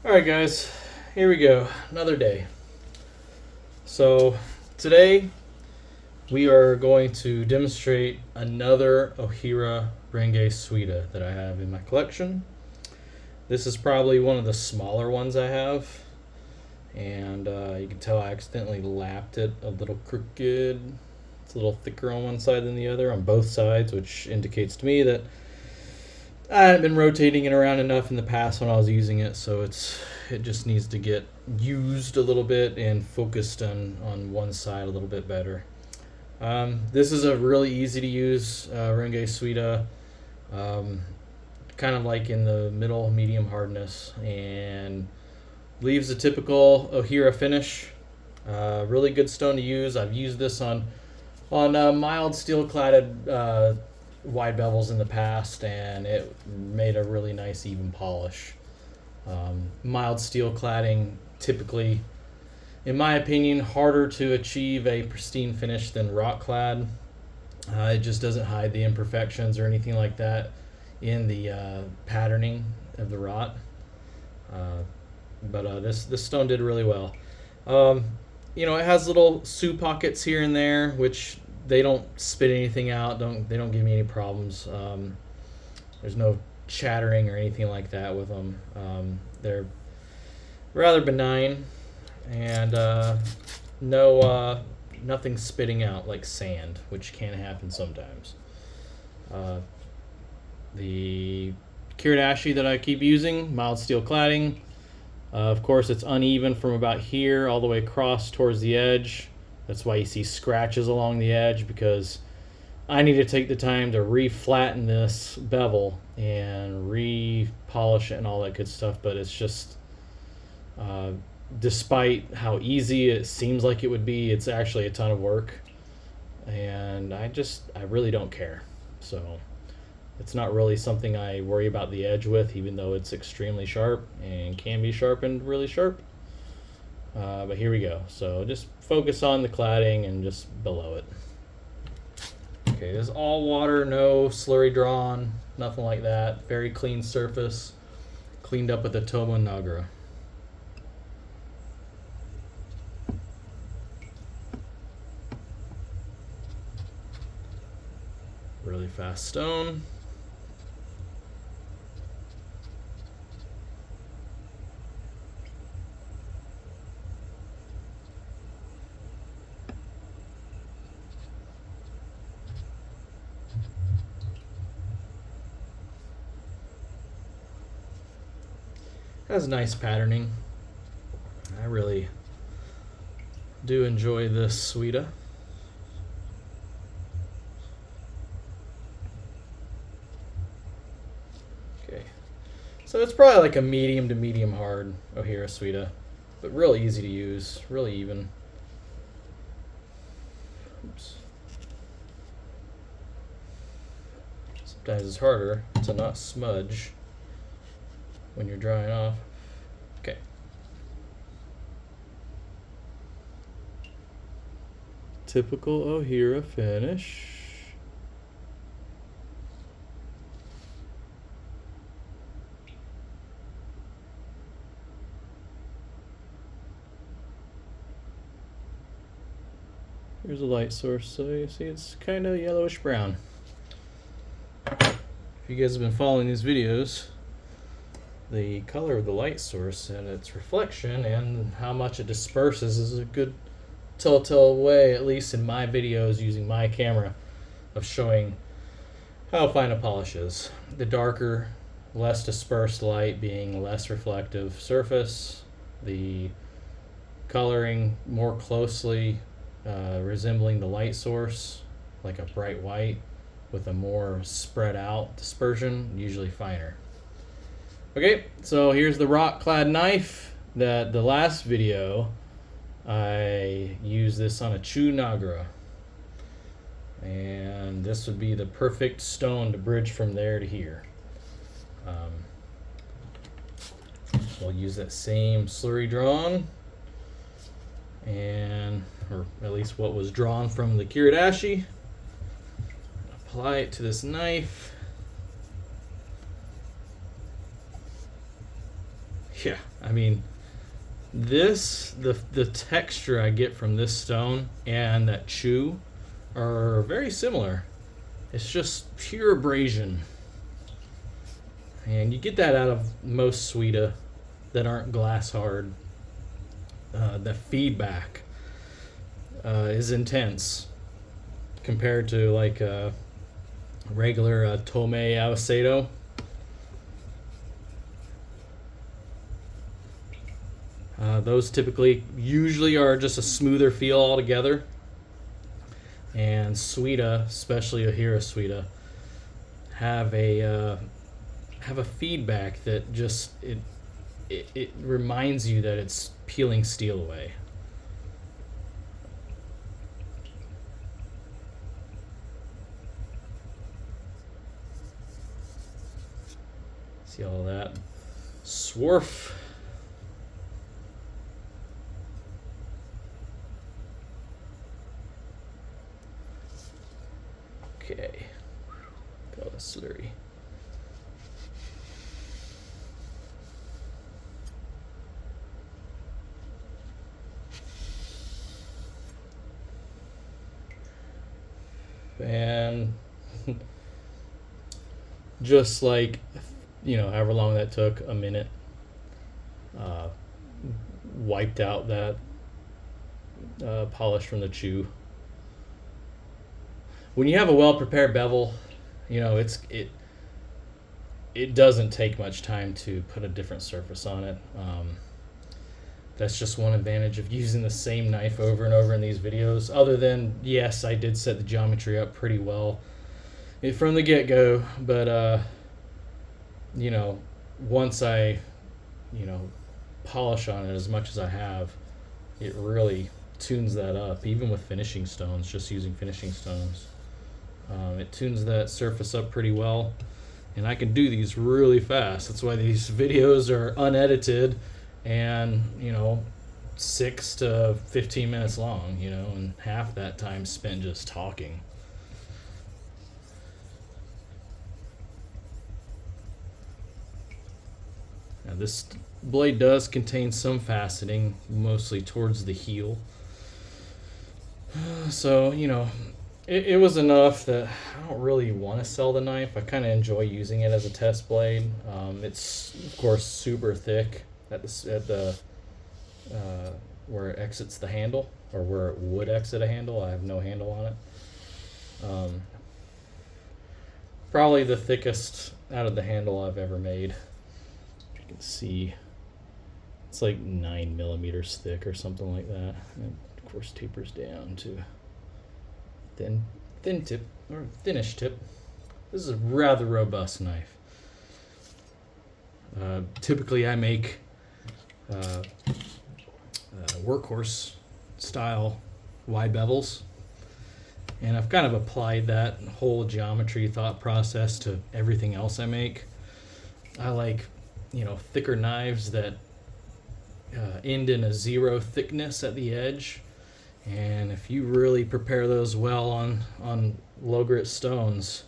Alright guys, here we go, another day. So today we are going to demonstrate another Ohira Suita that I have in my collection. This is probably one of the smaller ones I have, and you can tell I accidentally lapped it a little crooked. It's a little thicker on one side than the other on both sides, which indicates to me that I hadn't been rotating it around enough in the past when I was using it, so it just needs to get used a little bit and focused on one side a little bit better. This is a really easy to use Renge Suita, kind of like in the middle medium hardness, and leaves a typical Ohira finish. Really good stone to use. I've used this on mild steel cladded wide bevels in the past, and it made a really nice even polish. Mild steel cladding typically, in my opinion, harder to achieve a pristine finish than rock clad. It just doesn't hide the imperfections or anything like that in the patterning of the wrought. But this stone did really well. It has little sew pockets here and there, which they don't spit anything out. They don't give me any problems. There's no chattering or anything like that with them. They're rather benign, and nothing spitting out like sand, which can happen sometimes. The Kiridashi that I keep using, mild steel cladding. Of course, it's uneven from about here all the way across towards the edge. That's why you see scratches along the edge, because I need to take the time to re-flatten this bevel and re-polish it and all that good stuff. But it's just, despite how easy it seems like it would be, it's actually a ton of work. And I really don't care. So it's not really something I worry about the edge with, even though it's extremely sharp and can be sharpened really sharp. But here we go. So just focus on the cladding and just below it. Okay, this is all water, no slurry drawn, nothing like that. Very clean surface, cleaned up with the Tomo Nagra. Really fast stone. Has nice patterning. I really do enjoy this Suita. Okay, so it's probably like a medium to medium hard Ohira Suita, but real easy to use, really even. Oops. Sometimes it's harder to not smudge when you're drying off. Okay. Typical Ohira finish. Here's a light source, so you see it's kind of yellowish brown. If you guys have been following these videos, the color of the light source and its reflection and how much it disperses is a good telltale way, at least in my videos using my camera, of showing how fine a polish is. The darker, less dispersed light being less reflective surface, the coloring more closely resembling the light source, like a bright white with a more spread out dispersion, usually finer. Okay, so here's the rock clad knife. That the last video I used this on a Chu Nagra, and this would be the perfect stone to bridge from there to here. We'll use that same slurry drawn, or at least what was drawn from the Kiridashi. Apply it to this knife. Yeah, I mean, the texture I get from this stone and that chew are very similar. It's just pure abrasion. And you get that out of most Suita that aren't glass hard. The feedback is intense compared to like a regular Tomei Awasedo. Those usually are just a smoother feel altogether. And Suita, especially Ohira Suita, have a feedback that just it reminds you that it's peeling steel away. See all that? Swarf. Okay. Got a slurry. And just like, however long that took, a minute, wiped out that polish from the chew. When you have a well-prepared bevel, it doesn't take much time to put a different surface on it. That's just one advantage of using the same knife over and over in these videos. Other than, yes, I did set the geometry up pretty well from the get-go, but once I polish on it as much as I have, it really tunes that up, even with finishing stones, just using finishing stones. It tunes that surface up pretty well, and I can do these really fast. That's why these videos are unedited and 6 to 15 minutes long, and half that time spent just talking. Now this blade does contain some faceting, mostly towards the heel. So, it was enough that I don't really want to sell the knife. I kind of enjoy using it as a test blade. It's, of course, super thick at the where it exits the handle, or where it would exit a handle. I have no handle on it. Probably the thickest out of the handle I've ever made. You can see it's like 9 millimeters thick or something like that. And of course tapers down to thin tip, or thinnish tip. This is a rather robust knife. Typically I make workhorse style wide bevels, and I've kind of applied that whole geometry thought process to everything else I make. I like thicker knives that end in a 0 thickness at the edge, and if you really prepare those well on low grit stones,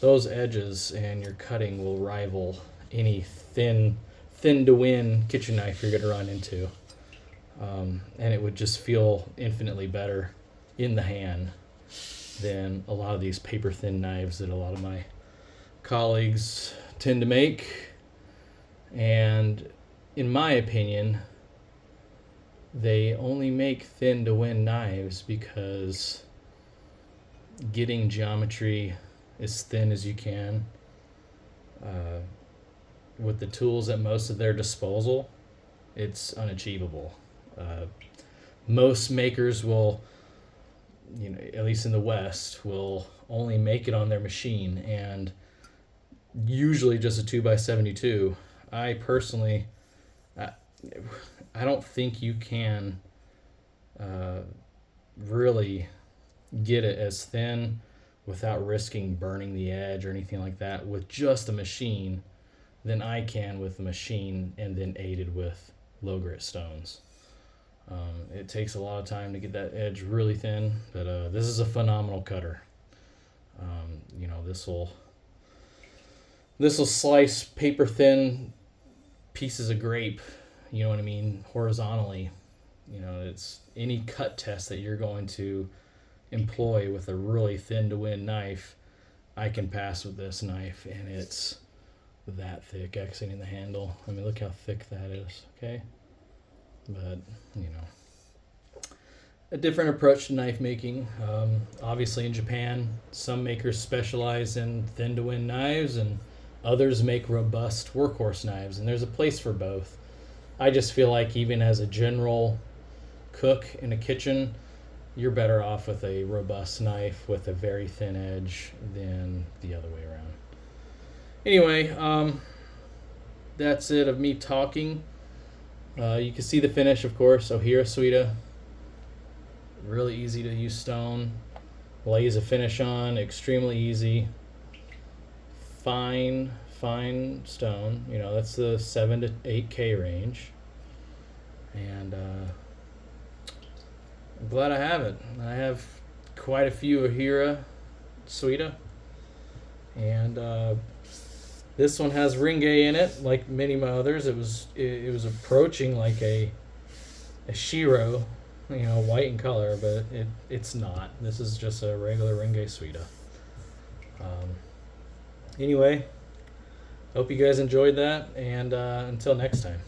those edges and your cutting will rival any thin to win kitchen knife you're going to run into. And it would just feel infinitely better in the hand than a lot of these paper thin knives that a lot of my colleagues tend to make. And in my opinion, they only make thin to win knives because getting geometry as thin as you can with the tools at most of their disposal, it's unachievable. Most makers will, at least in the West, will only make it on their machine, and usually just a 2x72. I personally, I don't think you can really get it as thin without risking burning the edge or anything like that with just a machine than I can with the machine and then aided with low grit stones. It takes a lot of time to get that edge really thin, but this is a phenomenal cutter. This will slice paper thin pieces of grape, you know what I mean, horizontally. You know, it's any cut test that you're going to employ with a really thin to win knife, I can pass with this knife, and it's that thick exiting the handle. I mean, look how thick that is, okay? But, you know, a different approach to knife making. Obviously in Japan, some makers specialize in thin to win knives, and others make robust workhorse knives, and there's a place for both. I just feel like even as a general cook in a kitchen, you're better off with a robust knife with a very thin edge than the other way around. Anyway, that's it of me talking. You can see the finish, of course. Ohira Suita. Really easy to use stone. Lays a finish on, extremely easy. Fine stone. You know, that's the 7 to 8K range. And I'm glad I have it. I have quite a few Ohira Suita. And this one has ringe in it, like many of my others. It was approaching like a Shiro, you know, white in color, but it's not. This is just a regular ringe Suita. Anyway, hope you guys enjoyed that, and until next time.